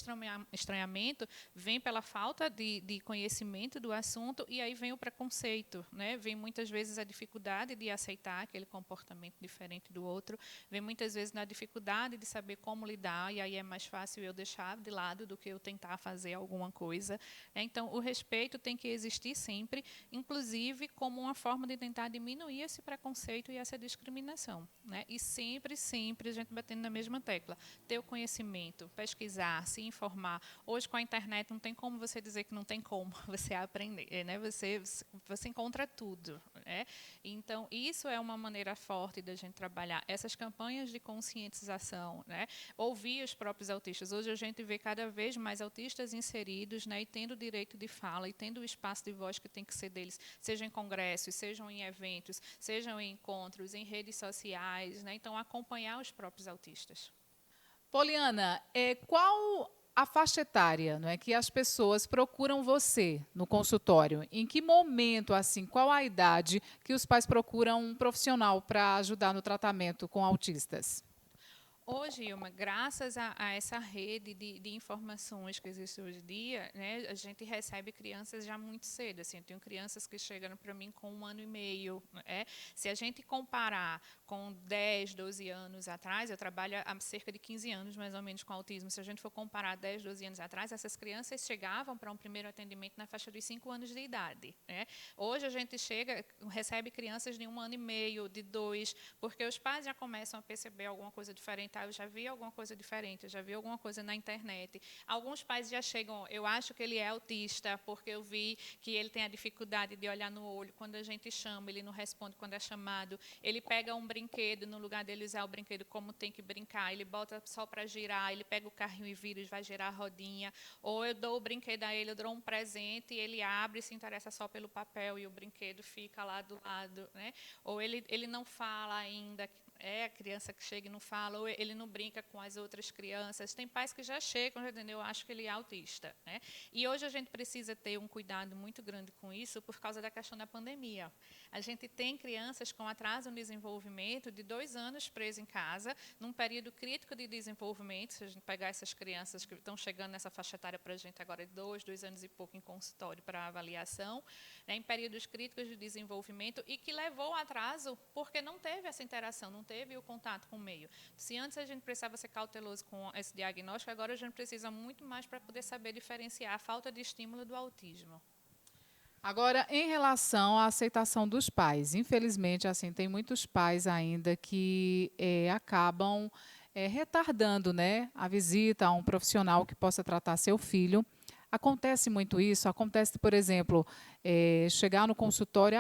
estranhamento vem pela falta de conhecimento do assunto, e aí vem o preconceito, né? Vem muitas vezes a dificuldade de aceitar aquele comportamento diferente do outro, vem muitas vezes na dificuldade de saber como lidar, e aí é mais fácil eu deixar de lado do que eu tentar fazer alguma coisa, né? Então, o respeito tem que existir sempre, inclusive como uma forma de tentar diminuir esse preconceito e essa discriminação, né? E sempre a gente batendo na mesma tecla, ter o conhecimento, pesquisar, se informar. Hoje, com a internet, não tem como você dizer que não tem como você aprender, né? Você encontra tudo, né? Então, isso é uma maneira forte da gente trabalhar essas campanhas de conscientização, né? Ouvir os próprios autistas. Hoje a gente vê cada vez mais autistas inseridos, né? E tendo o direito de fala, e tendo o espaço de voz que tem que ser deles, seja em congressos, sejam em eventos, sejam em encontros, em redes sociais, né? Então, acompanhar os próprios autistas. Poliana, qual a faixa etária, não é, que as pessoas procuram você no consultório? Em que momento, assim, qual a idade que os pais procuram um profissional para ajudar no tratamento com autistas? Hoje, Ilma, graças a essa rede de informações que existe hoje em dia, né, a gente recebe crianças já muito cedo. Assim, eu tenho crianças que chegam para mim com 1 ano e meio. Se a gente comparar com 10, 12 anos atrás, eu trabalho há cerca de 15 anos, mais ou menos, com autismo. Se a gente for comparar 10, 12 anos atrás, essas crianças chegavam para um primeiro atendimento na faixa dos 5 anos de idade. Né? Hoje, a gente recebe crianças de 1 ano e meio, de 2, porque os pais já começam a perceber alguma coisa diferente. Eu já vi alguma coisa diferente, eu já vi alguma coisa na internet. Alguns pais já chegam, eu acho que ele é autista, porque eu vi que ele tem a dificuldade de olhar no olho. Quando a gente chama, ele não responde quando é chamado. Ele pega um brinquedo, no lugar dele usar o brinquedo como tem que brincar, ele bota só para girar, ele pega o carrinho e vira, vai girar a rodinha. Ou eu dou o brinquedo a ele, eu dou um presente, e ele abre e se interessa só pelo papel, e o brinquedo fica lá do lado. Né? Ou ele não fala ainda, a criança que chega e não fala, ou ele não brinca com as outras crianças. Tem pais que já chegam, entendeu? Eu acho que ele é autista. Né? E hoje a gente precisa ter um cuidado muito grande com isso por causa da questão da pandemia. A gente tem crianças com atraso no desenvolvimento de 2 anos presas em casa, num período crítico de desenvolvimento. Se a gente pegar essas crianças que estão chegando nessa faixa etária para a gente agora de 2 anos e pouco em consultório para avaliação, né, em períodos críticos de desenvolvimento, e que levou a atraso porque não teve essa interação, não teve o contato com o meio. Se antes a gente precisava ser cauteloso com esse diagnóstico, agora a gente precisa muito mais para poder saber diferenciar a falta de estímulo do autismo. Agora, em relação à aceitação dos pais, infelizmente, assim, tem muitos pais ainda que acabam retardando, né, a visita a um profissional que possa tratar seu filho. Acontece muito isso? Acontece, por exemplo, chegar no consultório,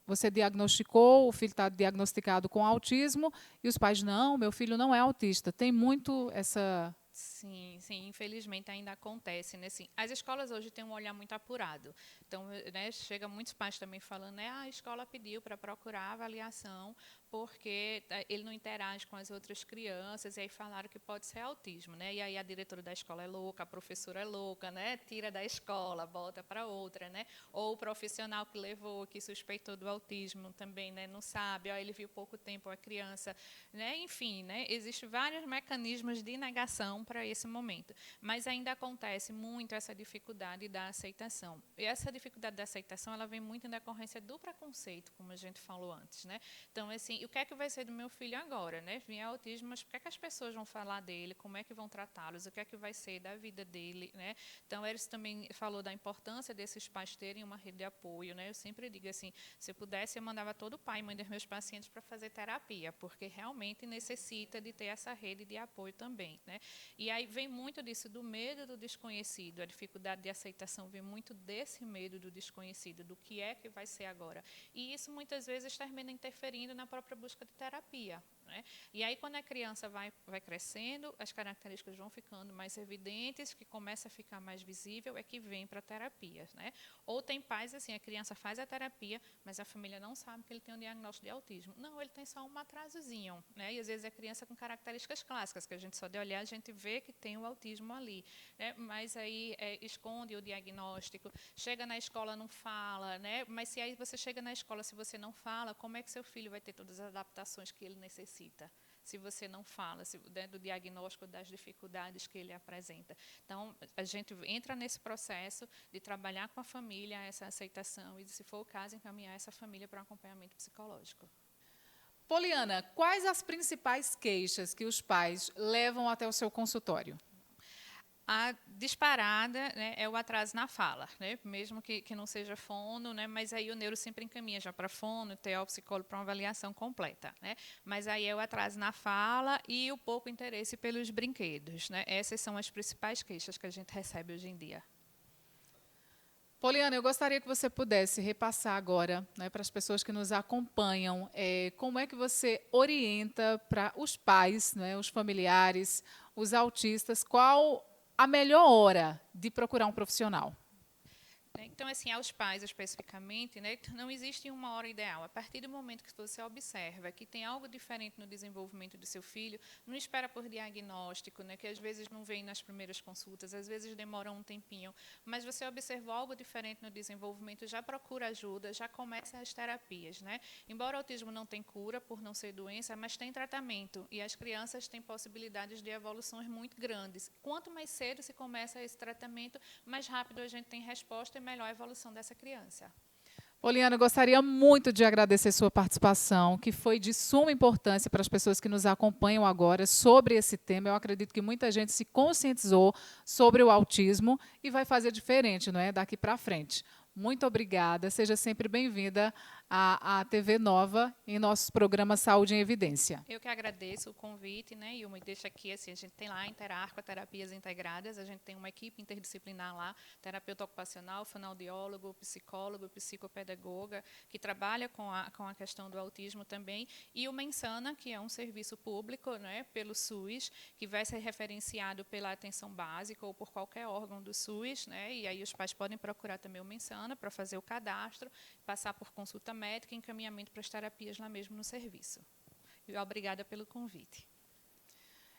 você diagnosticou, o filho está diagnosticado com autismo, e os pais, não, meu filho não é autista. Tem muito essa... Sim, infelizmente ainda acontece. Né? Assim, as escolas hoje têm um olhar muito apurado. Então, né, chega muitos pais também falando, né, a escola pediu para procurar avaliação porque ele não interage com as outras crianças, e aí falaram que pode ser autismo. Né? E aí a diretora da escola é louca, a professora é louca, né? Tira da escola, bota para outra. Né? Ou o profissional que levou, que suspeitou do autismo também, né, não sabe, ele viu pouco tempo a criança. Né? Enfim, né, existem vários mecanismos de negação para esse momento. Mas ainda acontece muito essa dificuldade da aceitação. E essa dificuldade da aceitação, ela vem muito em decorrência do preconceito, como a gente falou antes. Né? Então, assim, o que é que vai ser do meu filho agora? Né? Vinha autismo, mas por que é que as pessoas vão falar dele? Como é que vão tratá-los? O que é que vai ser da vida dele? Né? Então, Eris também falou da importância desses pais terem uma rede de apoio. Né? Eu sempre digo assim, se eu pudesse, eu mandava todo pai e mãe dos meus pacientes para fazer terapia, porque realmente necessita de ter essa rede de apoio também. Né? E aí vem muito disso, do medo do desconhecido, a dificuldade de aceitação vem muito desse medo do desconhecido, do que é que vai ser agora. E isso muitas vezes termina interferindo na própria busca de terapia. Né? E aí, quando a criança vai crescendo, as características vão ficando mais evidentes, que começa a ficar mais visível, é que vem para a terapia. Né? Ou tem pais, assim, a criança faz a terapia, mas a família não sabe que ele tem um diagnóstico de autismo. Não, ele tem só um atrasozinho. Né? E às vezes é criança com características clássicas, que a gente só de olhar, a gente vê que tem o autismo ali. Né? Mas aí esconde o diagnóstico, chega na escola, não fala. Né? Mas se aí você chega na escola, se você não fala, como é que seu filho vai ter todas as adaptações que ele necessita? Se você não fala do diagnóstico, das dificuldades que ele apresenta. Então, a gente entra nesse processo de trabalhar com a família essa aceitação e, se for o caso, encaminhar essa família para um acompanhamento psicológico. Poliana, quais as principais queixas que os pais levam até o seu consultório? A disparada, né, é o atraso na fala, né, mesmo que não seja fono, né, mas aí o neuro sempre encaminha já para fono, TO, psicólogo, para uma avaliação completa. Né, mas aí é o atraso na fala e o pouco interesse pelos brinquedos. Né, essas são as principais queixas que a gente recebe hoje em dia. Poliana, eu gostaria que você pudesse repassar agora, né, para as pessoas que nos acompanham, como é que você orienta para os pais, né, os familiares, os autistas, qual a melhor hora de procurar um profissional? Então, assim, aos pais especificamente, né, não existe uma hora ideal. A partir do momento que você observa que tem algo diferente no desenvolvimento do seu filho, não espera por diagnóstico, né, que às vezes não vem nas primeiras consultas, às vezes demora um tempinho, mas você observou algo diferente no desenvolvimento, já procura ajuda, já começa as terapias, né? Embora o autismo não tenha cura por não ser doença, mas tem tratamento, e as crianças têm possibilidades de evoluções muito grandes. Quanto mais cedo se começa esse tratamento, mais rápido a gente tem resposta e melhor a evolução dessa criança. Poliana, eu gostaria muito de agradecer sua participação, que foi de suma importância para as pessoas que nos acompanham agora sobre esse tema. Eu acredito que muita gente se conscientizou sobre o autismo e vai fazer diferente, não é, daqui para frente. Muito obrigada, seja sempre bem-vinda à TV Nova em nossos programas Saúde em Evidência. Eu que agradeço o convite, né, e me deixa aqui, assim, a gente tem lá a Interarco, Terapias Integradas, a gente tem uma equipe interdisciplinar lá, terapeuta ocupacional, fonoaudiólogo, psicólogo, psicopedagoga, que trabalha com a questão do autismo também, e o Mensana, que é um serviço público, né, pelo SUS, que vai ser referenciado pela atenção básica ou por qualquer órgão do SUS, né, e aí os pais podem procurar também o Mensana para fazer o cadastro, passar por consulta médica e encaminhamento para as terapias lá mesmo no serviço. E obrigada pelo convite.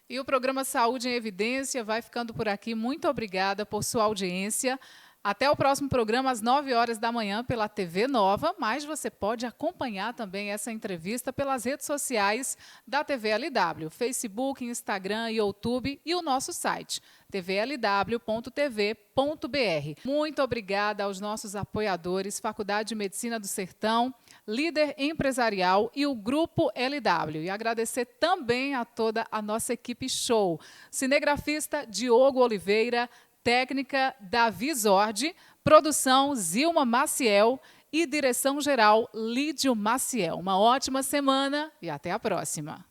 E o programa Saúde em Evidência vai ficando por aqui. Muito obrigada por sua audiência. Até o próximo programa, às 9h da manhã, pela TV Nova, mas você pode acompanhar também essa entrevista pelas redes sociais da TV LW, Facebook, Instagram, YouTube e o nosso site, tvlw.tv.br. Muito obrigada aos nossos apoiadores, Faculdade de Medicina do Sertão, Líder Empresarial e o Grupo LW. E agradecer também a toda a nossa equipe show. Cinegrafista Diogo Oliveira, técnica Davi Zordi, produção Zilma Maciel e direção-geral Lídio Maciel. Uma ótima semana e até a próxima.